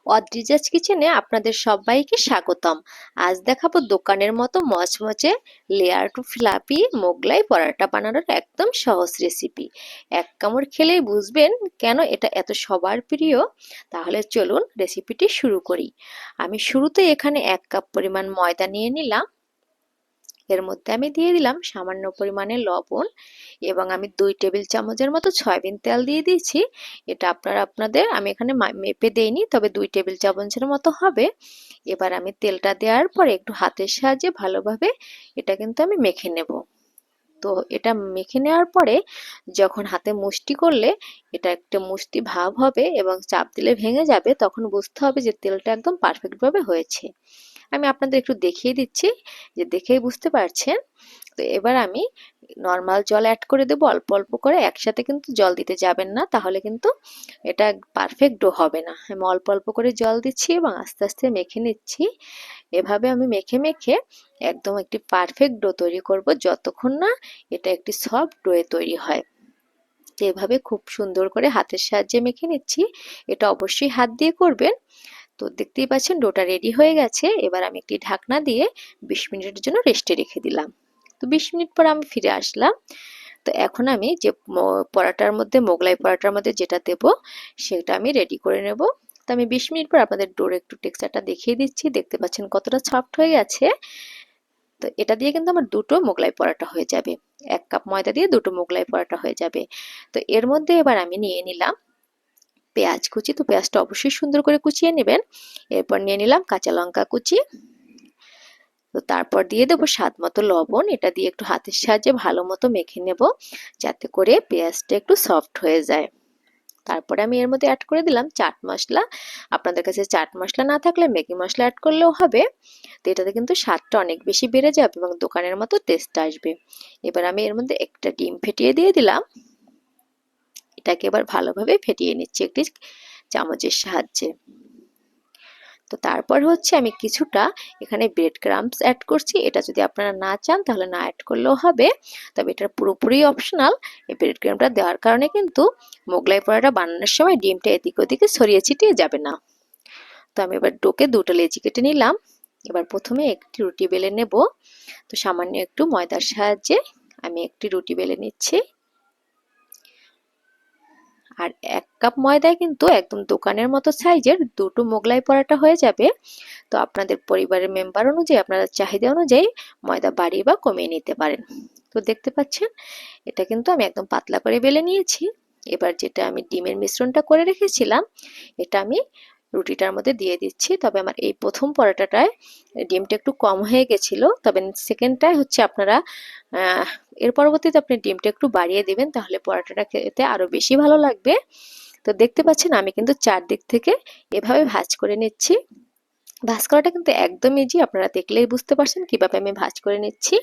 অদ্রিজাজ কিচেনে আপনাদের সবাইকে স্বাগতম। আজ দেখাবো দোকানের মতো মচমচে লেয়ার টু ফ্লাপি মোগলাই পরাটা বানানোর একদম সহজ রেসিপি। এক কামড় খেলেই বুঝবেন কেন এটা এত সবার প্রিয়। তাহলে চলুন রেসিপিটি শুরু করি। আমি শুরুতে এখানে 1 কাপ পরিমাণ ময়দা নিয়ে নিলাম। এর মধ্যে আমি দিয়ে দিলাম সামান্য পরিমাণে লবণ এবং আমি 2 টেবিল চামচের মতো সয়াবিন তেল দিয়ে দিয়েছি। এটা আপনাদের আমি এখানে মেপে দেইনি, তবে 2 টেবিল চামচের মতো হবে। এবার আমি তেলটা দেওয়ার পরে একটু হাতের সাহায্যে ভালোভাবে এটা কিন্তু আমি মেখে নেব। তো এটা মেখে নেওয়ার পরে যখন হাতে মুষ্টি করলে এটা একটা মুষ্টি ভাব হবে এবং চাপ দিলে ভেঙে যাবে, তখন বুঝতে হবে যে তেলটা একদম পারফেক্টভাবে হয়েছে। আমি আপনাদের একটু দেখিয়ে দিচ্ছি, যে দেখেই বুঝতে পারছেন। তো এবার আমি নর্মাল জল অ্যাড করে দেবো অল্প অল্প করে, একসাথে কিন্তু জল দিতে যাবেন না, তাহলে কিন্তু এটা পারফেক্ট ডো হবে না। আমি অল্প অল্প করে জল দিচ্ছি এবং আস্তে আস্তে মেখে নিচ্ছি। এভাবে আমি মেখে মেখে একদম একটি পারফেক্ট ডো তৈরি করব, যতক্ষণ না এটা একটি সফট ডো তৈরি হয়। এভাবে খুব সুন্দর করে হাতের সাহায্যে মেখে নিচ্ছি। এটা অবশ্যই হাত দিয়ে করবেন। তো দেখতেই পাচ্ছেন ডোটা রেডি হয়ে গেছে। এবার আমি একটি ঢাকনা দিয়ে 20 মিনিটের জন্য রেস্টে রেখে দিলাম। তো 20 মিনিট পর আমি ফিরে আসলাম। তো এখন আমি যে পরাটার মধ্যে মোগলাই পরাটার মধ্যে যেটা দেব সেটা আমি রেডি করে নেব। তো আমি 20 মিনিট পর আপনাদের ডোর একটু টেক্সচারটা দেখিয়ে দিচ্ছি। দেখতে পাচ্ছেন কতটা সফট হয়ে গেছে। তো এটা দিয়ে কিন্তু আমার 2টো মোগলাই পরাটা হয়ে যাবে। 1 কাপ ময়দা দিয়ে 2টো মোগলাই পরাটা হয়ে যাবে। তো এর মধ্যে এবার আমি নিয়ে নিলাম পেঁয়াজ কুচি। তো পেঁয়াজটা অবশ্যই সুন্দর করে কুচিয়ে নেবেন। এরপর নিয়ে নিলাম কাঁচা লঙ্কা কুচি। তো তারপর দিয়ে দেবো স্বাদ মতো লবণ। এটা দিয়ে একটু হাতের সাহায্যে ভালো মতো মেখে নেব, যাতে করে পেঁয়াজটা একটু সফট হয়ে যায়। তারপরে আমি এর মধ্যে অ্যাড করে দিলাম চাট মশলা। আপনাদের কাছে চাট মশলা না থাকলে ম্যাগি মশলা অ্যাড করলেও হবে। তো এটাতে কিন্তু স্বাদটা অনেক বেশি বেড়ে যাবে এবং দোকানের মতো টেস্ট আসবে। এবার আমি এর মধ্যে একটা ডিম ফেটিয়ে দিয়ে দিলাম। এটাকে এবার ভালোভাবে ফেটিয়ে নিচ্ছি একটি চামচের সাহায্যে। তো তারপর হচ্ছে আমি কিছুটা এখানে ব্রেড ক্রাম্বস অ্যাড করছি। এটা যদি আপনারা না চান তাহলে না অ্যাড করলেও হবে, তবে এটা পুরোপুরি অপশনাল। এই ব্রেড ক্রাম্বটা দেওয়ার কারণে কিন্তু মোগলাই পরোটা বানানোর সময় ডিমটা এদিক ওদিকে ছড়িয়ে ছিটিয়ে যাবে না। তো আমি এবার ডোকে 2টো লেচি কেটে নিলাম। এবার প্রথমে একটি রুটি বেলে নেব। তো সামান্য একটু ময়দার সাহায্যে আমি একটি রুটি বেলে নিচ্ছি। আর 1 কাপ ময়দায় কিন্তু একদম দোকানের মতো সাইজের 2টো মোগলাই পরাটা হয়ে যাবে। তো আপনাদের পরিবারের মেম্বার অনুযায়ী, আপনারা চাহিদা অনুযায়ী ময়দা বাড়িয়ে বা কমিয়ে নিতে পারেন। তো দেখতে পাচ্ছেন এটা কিন্তু আমি একদম পাতলা করে বেলে নিয়েছি। এবার যেটা আমি ডিমের মিশ্রণটা করে রেখেছিলাম এটা আমি রুটিটার মধ্যে দিয়ে দিচ্ছি। তবে আমার এই প্রথম পরোটাটায় ডিমটা একটু কম হয়ে গেছিলো, তবে সেকেন্ডটায় হচ্ছে আপনারা এর পরবর্তীতে আপনি ডিমটা একটু বাড়িয়ে দিবেন, তাহলে পরোটাটা খেতে আরো বেশি ভালো লাগবে। তো দেখতে পাচ্ছেন আমি কিন্তু চারদিক থেকে এভাবে ভাঁজ করে নিচ্ছি। ভাঁজ করাটা কিন্তু একদম ইজি, আপনারা দেখলেই বুঝতে পারছেন কিভাবে আমি ভাঁজ করে নিচ্ছি।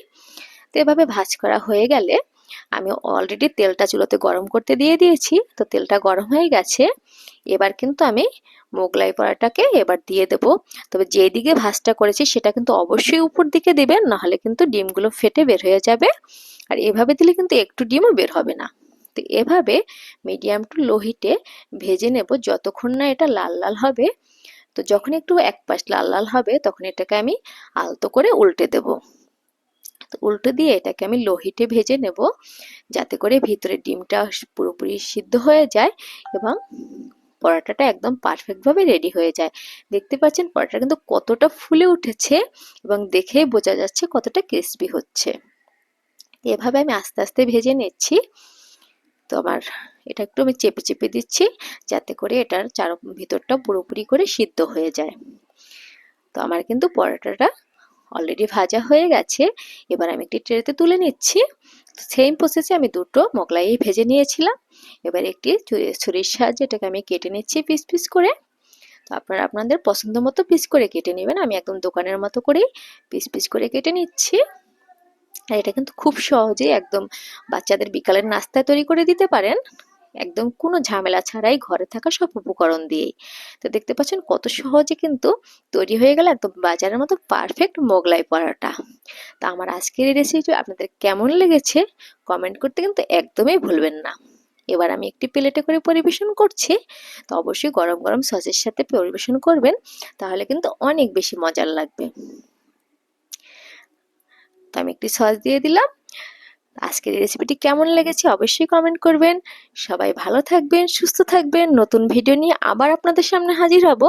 তো এভাবে ভাঁজ করা হয়ে গেলে আমি অলরেডি তেলটা চুলোতে গরম করতে দিয়ে দিয়েছি। তো তেলটা গরম হয়ে গেছে। এবার কিন্তু আমি মোগলাই পরাটাকে এবার দিয়ে দেব। তবে যেই দিকে ভাঁজটা করেছি সেটা কিন্তু অবশ্যই উপর দিকে দিবেন, নাহলে কিন্তু ডিমগুলো ফেটে বের হয়ে যাবে। আর এভাবে দিলে কিন্তু একটু ডিমও বের হবে না। তো এভাবে মিডিয়াম টু লো হিটে ভেজে নেব যতক্ষণ না এটা লাল লাল হবে। তো যখন একটু এক পাশ লাল লাল হবে তখন এটাকে আমি আলতো করে উল্টে দেব। তো উল্টে দিয়ে এটাকে আমি লো হিটে ভেজে নেব, যাতে করে ভিতরে ডিমটা পুরোপুরি সিদ্ধ হয়ে যায় এবং পরোটাটা একদম পারফেক্টভাবে রেডি হয়ে যায়। দেখতে পাচ্ছেন পরোটাটা কিন্তু কতটা ফুলে উঠেছে এবং দেখেই বোঝা যাচ্ছে কতটা ক্রিস্পি হচ্ছে। এভাবে আমি আস্তে আস্তে ভেজে নিচ্ছি। তো আমার এটা একটু আমি চেপে চেপে দিচ্ছি, যাতে করে এটার ভিতরটা পুরোপুরি করে সিদ্ধ হয়ে যায়। তো আমার কিন্তু পরোটাটা অলরেডি ভাজা হয়ে গেছে। এবার আমি একটি ট্রেতে তুলে নিচ্ছি। সেম প্রসেসে আমি 2টো মোগলাই ভেজে নিয়েছিলাম। এবার একটি ছুরির সাহায্যে এটাকে আমি কেটে নিচ্ছি পিস পিস করে। তো আপনারা আপনাদের পছন্দ মতো পিস করে কেটে নেবেন। আমি একদম দোকানের মতো করেই পিস পিস করে কেটে নিচ্ছি। আর এটা কিন্তু খুব সহজেই একদম বাচ্চাদের বিকালের নাস্তায় তৈরি করে দিতে পারেন, একদম কোনো ঝামেলা ছাড়াই ঘরে থাকা সব উপকরণ দিয়েই। তো দেখতে পাচ্ছেন কত সহজে কিন্তু তৈরি হয়ে গেল একদম বাজারের মতো পারফেক্ট মোগলাই পরাটা। তা আমার আজকের এই রেসিপি আপনাদের কেমন লেগেছে কমেন্ট করতে কিন্তু একদমই ভুলবেন না। এবার আমি একটি প্লেটে করে পরিবেশন করছি। তো অবশ্যই গরম গরম সসের সাথে পরিবেশন করবেন, তাহলে কিন্তু অনেক বেশি মজার লাগবে। তো আমি একটি সস দিয়ে দিলাম। আজকের এই রেসিপিটি কেমন লেগেছে অবশ্যই কমেন্ট করবেন। সবাই ভালো থাকবেন, সুস্থ থাকবেন। নতুন ভিডিও নিয়ে আবার আপনাদের সামনে হাজির হব।